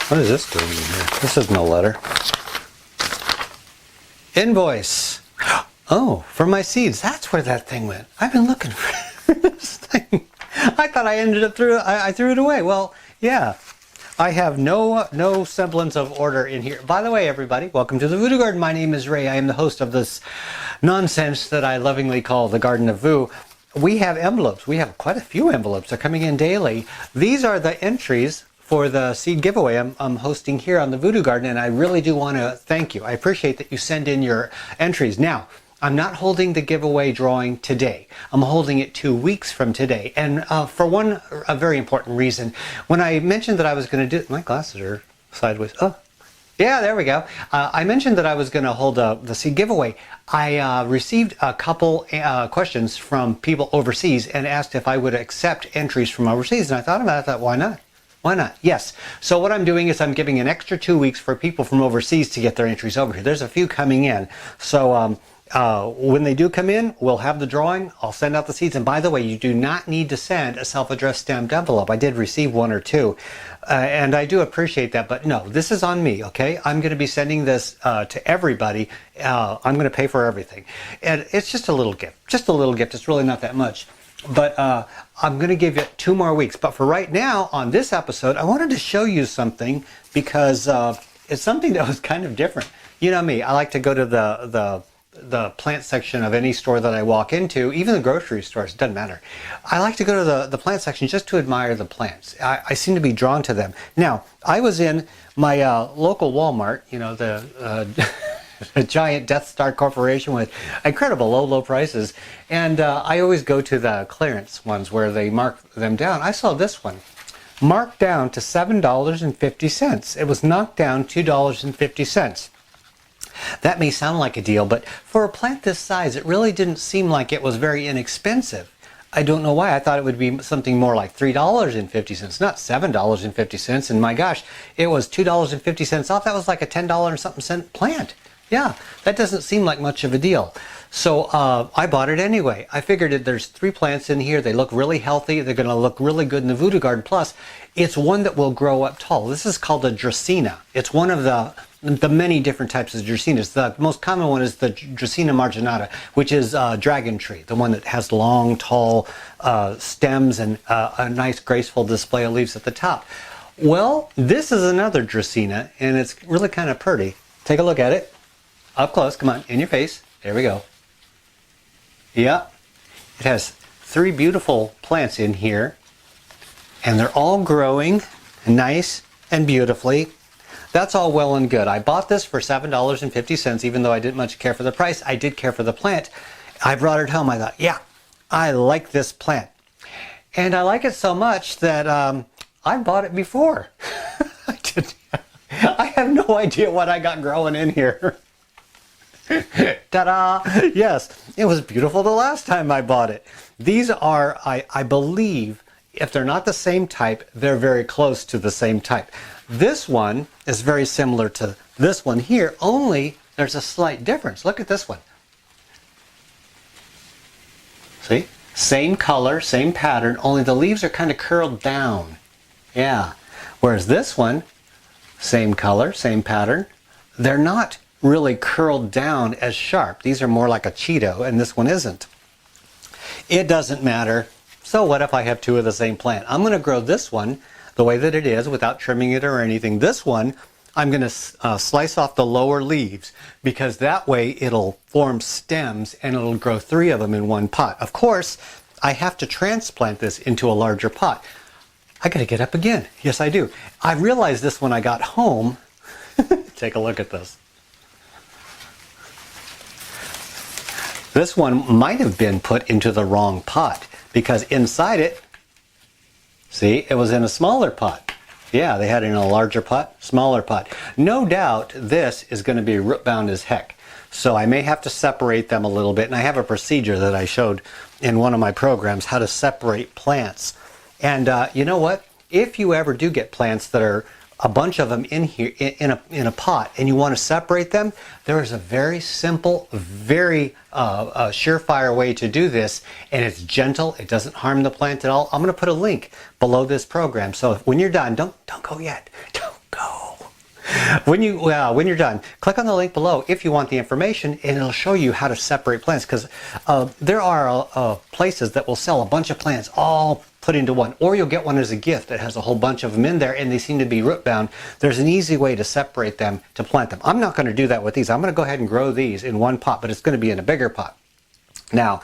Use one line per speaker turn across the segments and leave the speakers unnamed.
What is this doing in here? This is no letter. Invoice. Oh, for my seeds. That's where that thing went. I've been looking for this thing. I thought I ended up I threw it away. Well, yeah. I have no semblance of order in here. By the way, everybody, welcome to the Voodoo Garden. My name is Ray. I am the host of this nonsense that I lovingly call the Garden of Voo. We have envelopes. We have quite a few envelopes. They're coming in daily. These are the entries for the seed giveaway I'm hosting here on the Voodoo Garden, and I really do want to thank you. I appreciate that you send in your entries. Now, I'm not holding the giveaway drawing today. I'm holding it 2 weeks from today. And for a very important reason. When I mentioned that I was going to do... My glasses are sideways. Oh, yeah, there we go. I mentioned that I was going to hold the seed giveaway. I received a couple questions from people overseas and asked if I would accept entries from overseas. And I thought about it. I thought, why not? Why not? Yes. So what I'm doing is I'm giving an extra 2 weeks for people from overseas to get their entries over here. There's a few coming in. So... when they do come in, we'll have the drawing. I'll send out the seeds. And by the way, you do not need to send a self-addressed stamped envelope. I did receive one or two, and I do appreciate that. But no, this is on me, okay? I'm going to be sending this to everybody. I'm going to pay for everything. And it's just a little gift. Just a little gift. It's really not that much. But I'm going to give you 2 more weeks. But for right now, on this episode, I wanted to show you something because it's something that was kind of different. You know me. I like to go to the plant section of any store that I walk into, even the grocery stores, it doesn't matter. I like to go to the plant section just to admire the plants. I seem to be drawn to them. Now, I was in my local Walmart, you know, the giant Death Star corporation with incredible low prices, and I always go to the clearance ones where they mark them down. I saw this one marked down to $7.50. It was knocked down $2.50. That may sound like a deal, but for a plant this size, it really didn't seem like it was very inexpensive. I don't know why. I thought it would be something more like $3.50, not $7.50. And my gosh, it was $2.50 off. That was like a $10 and something cent plant. Yeah, that doesn't seem like much of a deal. So I bought it anyway. I figured that there's 3 plants in here. They look really healthy. They're going to look really good in the Voodoo Garden. Plus, it's one that will grow up tall. This is called a Dracaena. It's one of the many different types of Dracaenas. The most common one is the Dracaena marginata, which is dragon tree, the one that has long, tall stems and a nice, graceful display of leaves at the top. Well, this is another Dracaena, and it's really kind of pretty. Take a look at it. Up close, come on, in your face. There we go. Yeah, it has 3 beautiful plants in here, and they're all growing nice and beautifully. That's all well and good. I bought this for $7.50, even though I didn't much care for the price. I did care for the plant. I brought it home. I thought, yeah, I like this plant. And I like it so much that I bought it before. I have no idea what I got growing in here. Ta-da! Yes, it was beautiful the last time I bought it. These are, I believe, if they're not the same type, they're very close to the same type. This one is very similar to this one here, only there's a slight difference. Look at this one. See? Same color, same pattern, only the leaves are kind of curled down. Yeah. Whereas this one, same color, same pattern, they're not really curled down as sharp. These are more like a Cheeto, and this one isn't. It doesn't matter. So what if I have 2 of the same plant? I'm going to grow this one the way that it is without trimming it or anything. This one, I'm going to slice off the lower leaves because that way it'll form stems and it'll grow 3 of them in one pot. Of course, I have to transplant this into a larger pot. I got to get up again. Yes, I do. I realized this when I got home. Take a look at this. This one might have been put into the wrong pot because inside it, see, it was in a smaller pot. Yeah, they had it in a larger pot, smaller pot. No doubt this is going to be root bound as heck. So I may have to separate them a little bit. And I have a procedure that I showed in one of my programs, how to separate plants. And you know what? If you ever do get plants that are a bunch of them in here in a pot and you want to separate them, there is a very simple, very surefire way to do this, and it's gentle. It doesn't harm the plant at all. I'm going to put a link below this program, so when you're done, don't go yet. Don't go. When you're done, click on the link below if you want the information, and it'll show you how to separate plants, because there are places that will sell a bunch of plants all put into one, or you'll get one as a gift that has a whole bunch of them in there and they seem to be root bound. There's an easy way to separate them, to plant them. I'm not going to do that with these. I'm going to go ahead and grow these in one pot, but it's going to be in a bigger pot. Now,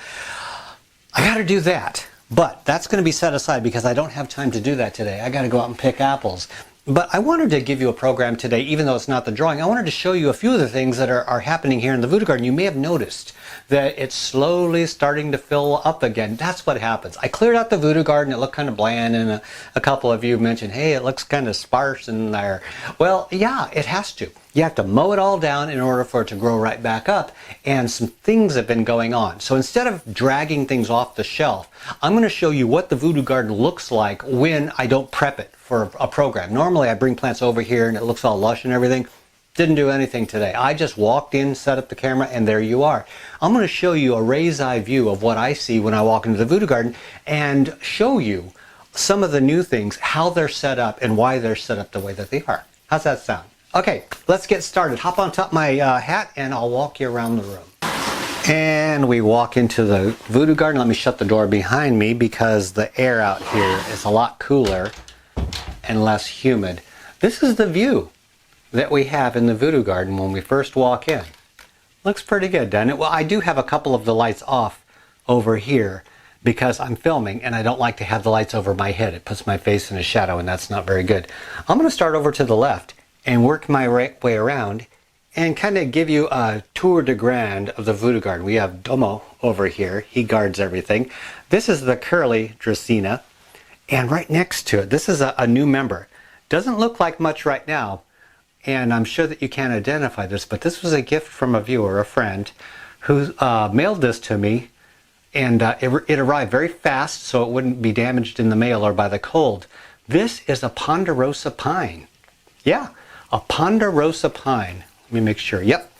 I got to do that, but that's going to be set aside because I don't have time to do that today. I got to go out and pick apples. But I wanted to give you a program today, even though it's not the drawing. I wanted to show you a few of the things that are happening here in the Voodoo Garden. You may have noticed that it's slowly starting to fill up again. That's what happens. I cleared out the Voodoo Garden. It looked kind of bland, and a couple of you mentioned, hey, it looks kind of sparse in there. Well, yeah, it has to. You have to mow it all down in order for it to grow right back up, and some things have been going on. So instead of dragging things off the shelf, I'm going to show you what the Voodoo Garden looks like when I don't prep it for a program. Normally I bring plants over here and it looks all lush and everything. Didn't do anything today. I just walked in, set up the camera, and there you are. I'm going to show you a raised eye view of what I see when I walk into the Voodoo Garden, and show you some of the new things, how they're set up and why they're set up the way that they are. How's that sound? Okay, let's get started. Hop on top of my hat and I'll walk you around the room. And we walk into the Voodoo Garden. Let me shut the door behind me because the air out here is a lot cooler and less humid. This is the view that we have in the Voodoo Garden when we first walk in. Looks pretty good, doesn't it? Well, I do have a couple of the lights off over here because I'm filming and I don't like to have the lights over my head. It puts my face in a shadow and that's not very good. I'm going to start over to the left and work my way around and kind of give you a tour de grand of the Voodoo Garden. We have Domo over here. He guards everything. This is the curly Dracaena. And right next to it, this is a new member. Doesn't look like much right now, and I'm sure that you can't identify this, but this was a gift from a viewer, a friend, who mailed this to me, and it arrived very fast so it wouldn't be damaged in the mail or by the cold. This is a ponderosa pine. Yeah, a ponderosa pine. Let me make sure. Yep.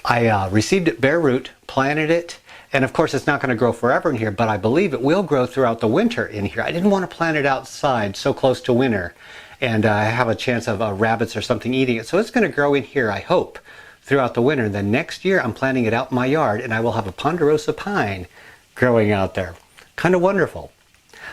I received it bare root, planted it, and of course it's not going to grow forever in here, but I believe it will grow throughout the winter in here. I didn't want to plant it outside so close to winter and have a chance of rabbits or something eating it. So it's going to grow in here, I hope, throughout the winter. Then next year I'm planting it out in my yard and I will have a ponderosa pine growing out there. Kind of wonderful.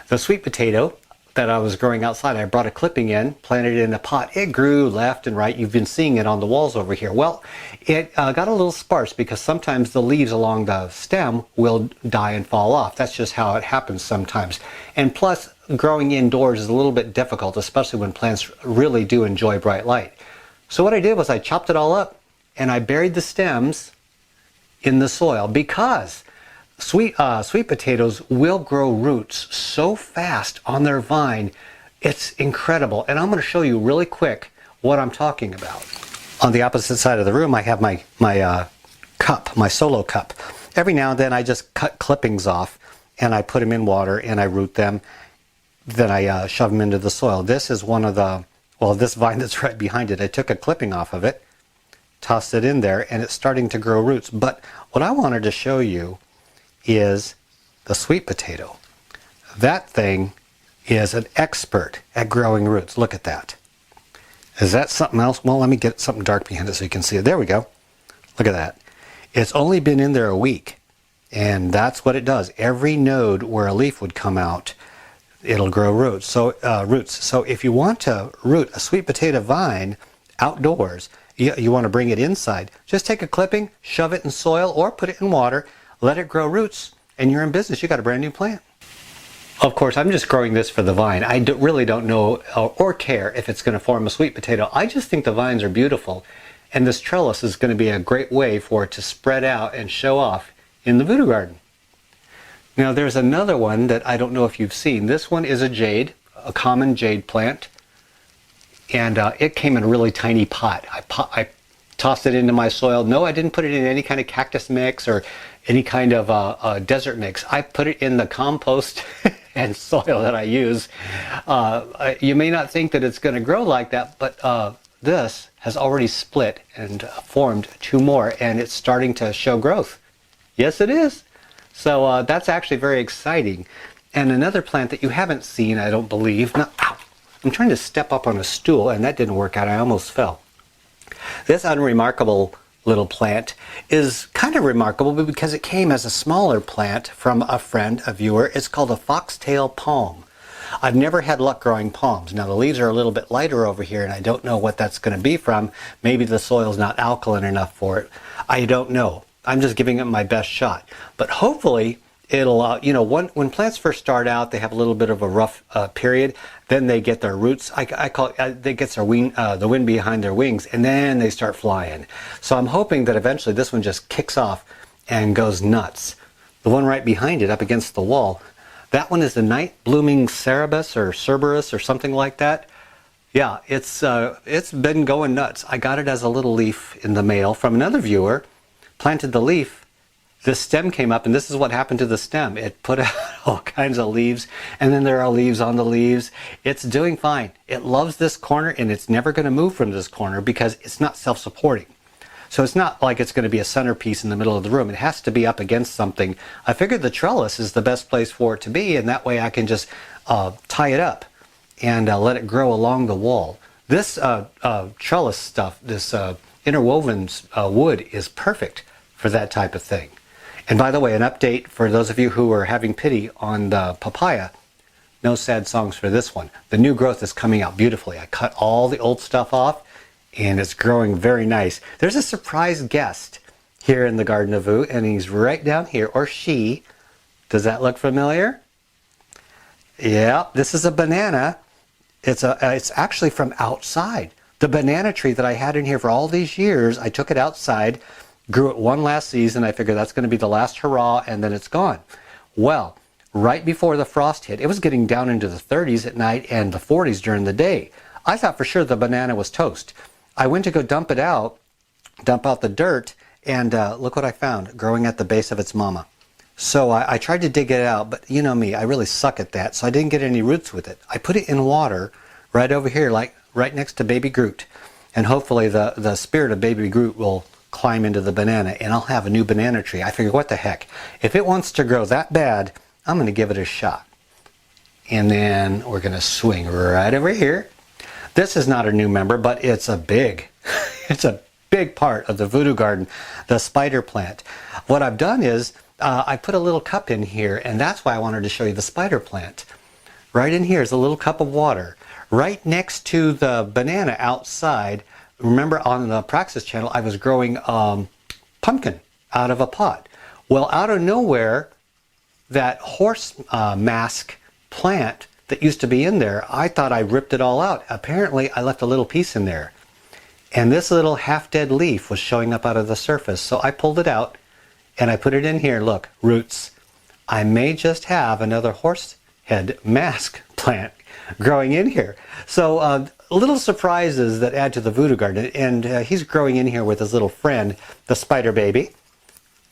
The sweet potato that I was growing outside, I brought a clipping in, planted it in a pot. It grew left and right. You've been seeing it on the walls over here. Well, it got a little sparse because sometimes the leaves along the stem will die and fall off. That's just how it happens sometimes. And plus, growing indoors is a little bit difficult, especially when plants really do enjoy bright light. So what I did was I chopped it all up and I buried the stems in the soil because sweet potatoes will grow roots so fast on their vine. It's incredible. And I'm going to show you really quick what I'm talking about. On the opposite side of the room, I have my cup, my solo cup. Every now and then I just cut clippings off and I put them in water and I root them. Then I shove them into the soil. This is one of the, well, this vine that's right behind it. I took a clipping off of it, tossed it in there, and it's starting to grow roots. But what I wanted to show you is the sweet potato. That thing is an expert at growing roots. Look at that. Is that something else? Well, let me get something dark behind it so you can see it. There we go. Look at that. It's only been in there a week, and that's what it does. Every node where a leaf would come out, it'll grow roots. So if you want to root a sweet potato vine outdoors, you want to bring it inside, just take a clipping, shove it in soil, or put it in water, let it grow roots, and you're in business. You got a brand new plant. Of course, I'm just growing this for the vine. I really don't know or care if it's going to form a sweet potato. I just think the vines are beautiful, and this trellis is going to be a great way for it to spread out and show off in the Voodoo Garden. Now there's another one that I don't know if you've seen. This one is a jade, a common jade plant, and it came in a really tiny pot. I tossed it into my soil. No, I didn't put it in any kind of cactus mix or any kind of desert mix. I put it in the compost and soil that I use. You may not think that it's going to grow like that, but this has already split and formed two more, and it's starting to show growth. Yes, it is. So that's actually very exciting. And another plant that you haven't seen, I don't believe. Now, ow, I'm trying to step up on a stool, and that didn't work out. I almost fell. This unremarkable little plant is kind of remarkable because it came as a smaller plant from a friend, a viewer. It's called a foxtail palm. I've never had luck growing palms. Now the leaves are a little bit lighter over here and I don't know what that's going to be from. Maybe the soil's not alkaline enough for it. I don't know. I'm just giving it my best shot. But hopefully it'll, you know, when plants first start out, they have a little bit of a rough period. Then they get their roots, I call it, they get their wing, the wind behind their wings, and then they start flying. So I'm hoping that eventually this one just kicks off and goes nuts. The one right behind it, up against the wall, that one is the night blooming Cerebus or Cerberus or something like that. Yeah, it's been going nuts. I got it as a little leaf in the mail from another viewer, planted the leaf. The stem came up, and this is what happened to the stem. It put out all kinds of leaves, and then there are leaves on the leaves. It's doing fine. It loves this corner, and it's never going to move from this corner because it's not self-supporting. So it's not like it's going to be a centerpiece in the middle of the room. It has to be up against something. I figured the trellis is the best place for it to be, and that way I can just tie it up and let it grow along the wall. This trellis stuff, this interwoven wood is perfect for that type of thing. And by the way, an update for those of you who are having pity on the papaya. No sad songs for this one. The new growth is coming out beautifully. I cut all the old stuff off and it's growing very nice. There's a surprise guest here in the Garden of Voo, and he's right down here, or she. Does that look familiar? Yeah, this is a banana. It's actually from outside. The banana tree that I had in here for all these years, I took it outside, grew it one last season. I figured that's going to be the last hurrah, and then it's gone. Well, right before the frost hit, it was getting down into the 30s at night and the 40s during the day. I thought for sure the banana was toast. I went to go dump out the dirt, and look what I found, growing at the base of its mama. So I tried to dig it out, but you know me, I really suck at that, so I didn't get any roots with it. I put it in water right over here, like right next to Baby Groot, and hopefully the spirit of Baby Groot will climb into the banana, and I'll have a new banana tree. I figured, what the heck? If it wants to grow that bad, I'm going to give it a shot. And then we're going to swing right over here. This is not a new member, but it's a big part of the Voodoo Garden, the spider plant. What I've done is I put a little cup in here, and that's why I wanted to show you the spider plant. Right in here is a little cup of water. Right next to the banana outside, remember on the Praxis channel, I was growing pumpkin out of a pot. Well, out of nowhere, that horse mask plant that used to be in there, I thought I ripped it all out. Apparently, I left a little piece in there. And this little half-dead leaf was showing up out of the surface. So I pulled it out and I put it in here. Look, roots. I may just have another horse head mask plant growing in here. So little surprises that add to the Voodoo Garden. And he's growing in here with his little friend, the spider baby.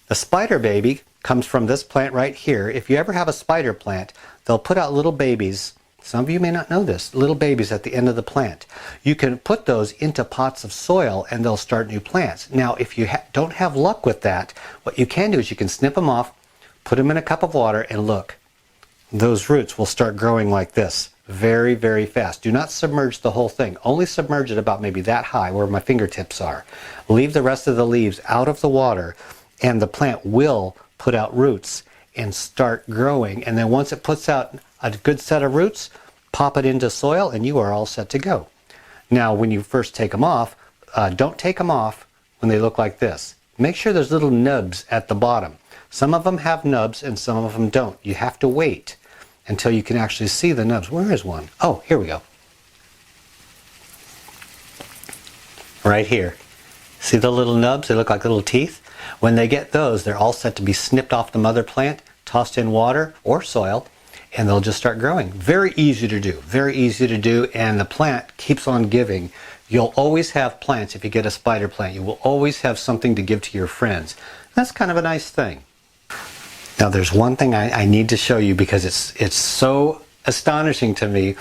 The spider baby comes from this plant right here. If you ever have a spider plant, they'll put out little babies. Some of you may not know this, little babies at the end of the plant. You can put those into pots of soil and they'll start new plants. Now, if you don't have luck with that, what you can do is you can snip them off, put them in a cup of water, and look, those roots will start growing like this very, very fast. Do not submerge the whole thing. Only submerge it about maybe that high where my fingertips are. Leave the rest of the leaves out of the water and the plant will put out roots and start growing. And then once it puts out a good set of roots, pop it into soil and you are all set to go. Now, when you first take them off, don't take them off when they look like this. Make sure there's little nubs at the bottom. Some of them have nubs and some of them don't. You have to wait until you can actually see the nubs. Where is one? Oh, here we go. Right here. See the little nubs? They look like little teeth. When they get those, they're all set to be snipped off the mother plant, tossed in water or soil, and they'll just start growing. Very easy to do, very easy to do, and the plant keeps on giving. You'll always have plants if you get a spider plant. You will always have something to give to your friends. That's kind of a nice thing. Now there's one thing I need to show you because it's so astonishing to me.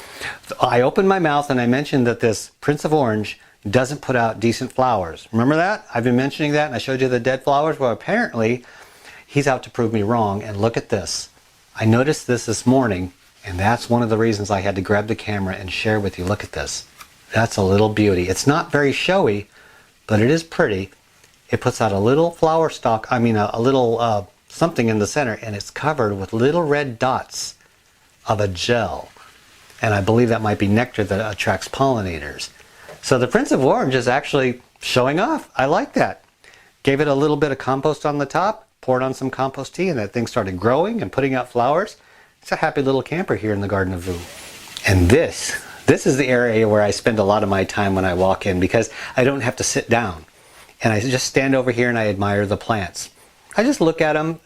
I opened my mouth and I mentioned that this Prince of Orange doesn't put out decent flowers. Remember that? I've been mentioning that and I showed you the dead flowers. Well, apparently he's out to prove me wrong, and look at this. I noticed this morning, and that's one of the reasons I had to grab the camera and share with you. Look at this. That's a little beauty. It's not very showy, but it is pretty. It puts out a little flower stalk, I mean a little something in the center, and it's covered with little red dots of a gel. And I believe that might be nectar that attracts pollinators. So the Prince of Orange is actually showing off. I like that. Gave it a little bit of compost on the top, poured on some compost tea, and that thing started growing and putting out flowers. It's a happy little camper here in the Garden of Voo. And this is the area where I spend a lot of my time when I walk in, because I don't have to sit down. And I just stand over here and I admire the plants. I just look at them,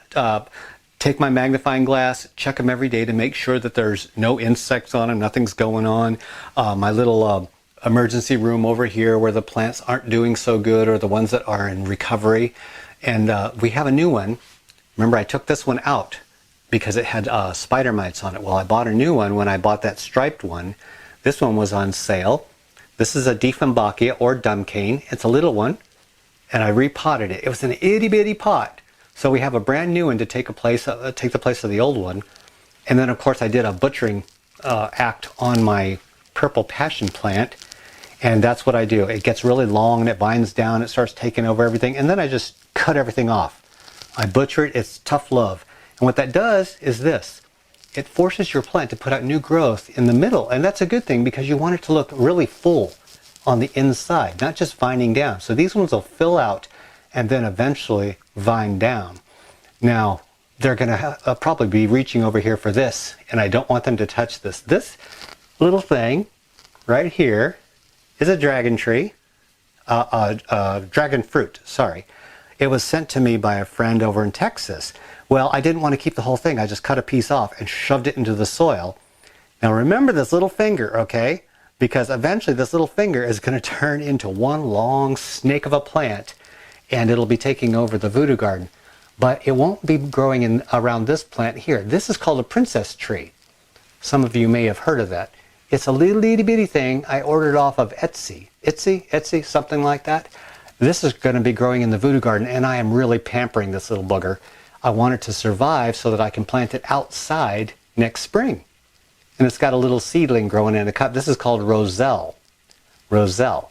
take my magnifying glass, check them every day to make sure that there's no insects on them, nothing's going on. My little emergency room over here where the plants aren't doing so good, or the ones that are in recovery. And we have a new one. Remember, I took this one out because it had spider mites on it. Well, I bought a new one when I bought that striped one. This one was on sale. This is a Dieffenbachia or dumb cane. It's a little one, and I repotted it. It was an itty bitty pot. So we have a brand new one to take the place of the old one. And then of course I did a butchering act on my purple passion plant. And that's what I do. It gets really long and it binds down, it starts taking over everything, and then I just cut everything off. I butcher it, it's tough love. And what that does is this. It forces your plant to put out new growth in the middle, and that's a good thing because you want it to look really full on the inside, not just vining down. So these ones will fill out and then eventually vine down. Now, they're going to probably be reaching over here for this, and I don't want them to touch this. This little thing right here is a dragon tree, dragon fruit, sorry. It was sent to me by a friend over in Texas. Well, I didn't want to keep the whole thing. I just cut a piece off and shoved it into the soil. Now remember this little finger, okay? Because eventually this little finger is going to turn into one long snake of a plant, and it'll be taking over the Voodoo Garden. But it won't be growing in around this plant here. This is called a princess tree. Some of you may have heard of that. It's a little itty bitty thing I ordered off of Etsy, something like that. This is going to be growing in the Voodoo Garden, and I am really pampering this little bugger. I want it to survive so that I can plant it outside next spring. And it's got a little seedling growing in a cup. This is called Roselle. Roselle.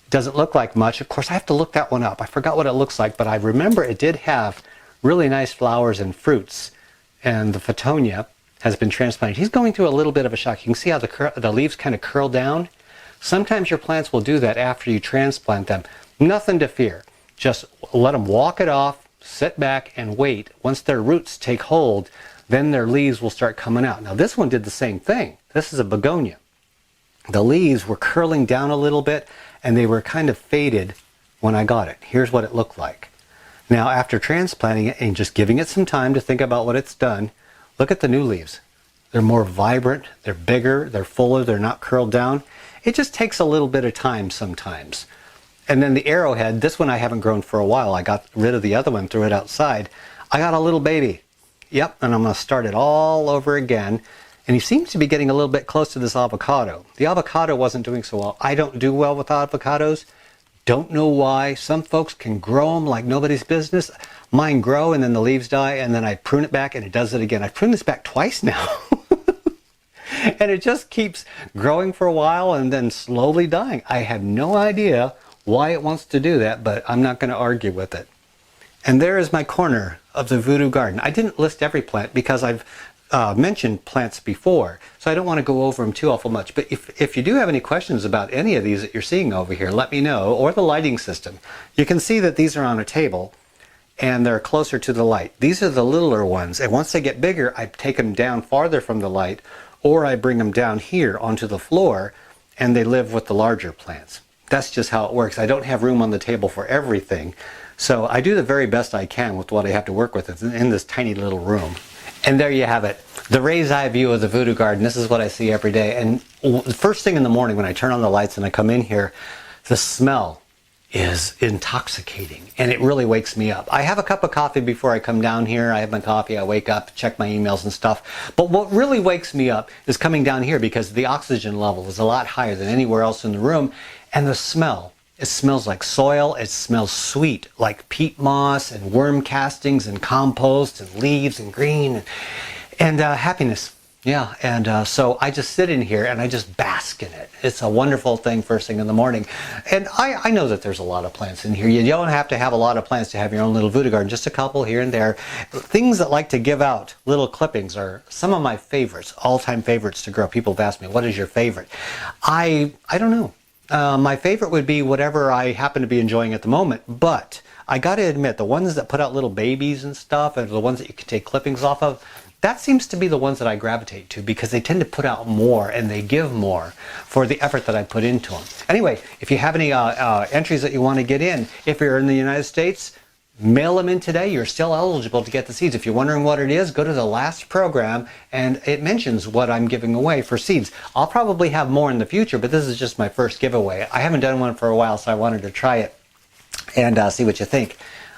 It doesn't look like much. Of course, I have to look that one up. I forgot what it looks like, but I remember it did have really nice flowers and fruits. And the Photonia has been transplanted. He's going through a little bit of a shock. You can see how the leaves kind of curl down. Sometimes your plants will do that after you transplant them. Nothing to fear. Just let them walk it off, sit back and wait. Once their roots take hold, then their leaves will start coming out. Now this one did the same thing. This is a begonia. The leaves were curling down a little bit and they were kind of faded when I got it. Here's what it looked like. Now after transplanting it and just giving it some time to think about what it's done, look at the new leaves. They're more vibrant, they're bigger, they're fuller, they're not curled down. It just takes a little bit of time sometimes. And then the arrowhead, this one I haven't grown for a while. I got rid of the other one, threw it outside. I got a little baby. Yep, and I'm going to start it all over again. And he seems to be getting a little bit close to this avocado. The avocado wasn't doing so well. I don't do well with avocados. Don't know why. Some folks can grow them like nobody's business. Mine grow and then the leaves die and then I prune it back and it does it again. I've pruned this back twice now. And it just keeps growing for a while and then slowly dying. I have no idea why it wants to do that, but I'm not going to argue with it. And there is my corner of the Voodoo Garden. I didn't list every plant because I've mentioned plants before, so I don't want to go over them too awful much. But if you do have any questions about any of these that you're seeing over here, let me know, or the lighting system. You can see that these are on a table and they're closer to the light. These are the littler ones, and once they get bigger, I take them down farther from the light, or I bring them down here onto the floor, and they live with the larger plants. That's just how it works. I don't have room on the table for everything. So I do the very best I can with what I have to work with in this tiny little room. And there you have it. The raised eye view of the Voodoo Garden. This is what I see every day. And the first thing in the morning when I turn on the lights and I come in here, the smell is intoxicating. And it really wakes me up. I have a cup of coffee before I come down here. I have my coffee, I wake up, check my emails and stuff. But what really wakes me up is coming down here because the oxygen level is a lot higher than anywhere else in the room. And the smell, it smells like soil, it smells sweet, like peat moss and worm castings and compost and leaves and green and happiness. Yeah, and so I just sit in here and I just bask in it. It's a wonderful thing first thing in the morning. And I know that there's a lot of plants in here. You don't have to have a lot of plants to have your own little voodoo garden, just a couple here and there. Things that like to give out little clippings are some of my favorites, all-time favorites to grow. People have asked me, what is your favorite? I don't know. My favorite would be whatever I happen to be enjoying at the moment, but I got to admit, the ones that put out little babies and stuff, and the ones that you can take clippings off of, that seems to be the ones that I gravitate to because they tend to put out more and they give more for the effort that I put into them. Anyway, if you have any entries that you want to get in, if you're in the United States, mail them in today. You're still eligible to get the seeds. If you're wondering what it is, go to the last program and it mentions what I'm giving away for seeds. I'll probably have more in the future, but this is just my first giveaway. I haven't done one for a while, so I wanted to try it and see what you think.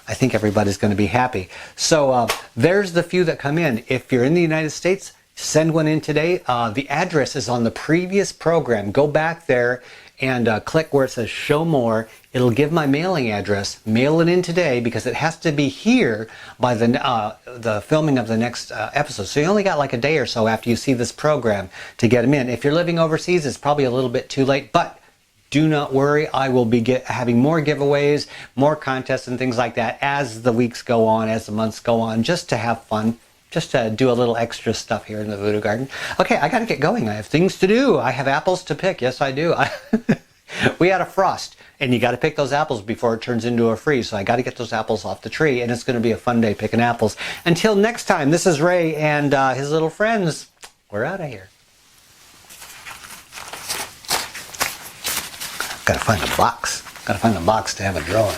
I think everybody's going to be happy. So there's the few that come in. If you're in the United States, send one in today. The address is on the previous program. Go back there and click where it says show more. It'll give my mailing address. Mail it in today because it has to be here by the filming of the next episode. So you only got like a day or so after you see this program to get them in. If you're living overseas, it's probably a little bit too late, but do not worry, I will be having more giveaways, more contests and things like that as the weeks go on, as the months go on, just to have fun, just to do a little extra stuff here in the Voodoo Garden. Okay, I got to get going. I have things to do. I have apples to pick. Yes, I do. We had a frost, and you got to pick those apples before it turns into a freeze. So I got to get those apples off the tree, and it's going to be a fun day picking apples. Until next time, this is Ray and his little friends. We're out of here. Gotta find a box. Gotta find a box to have a drawing.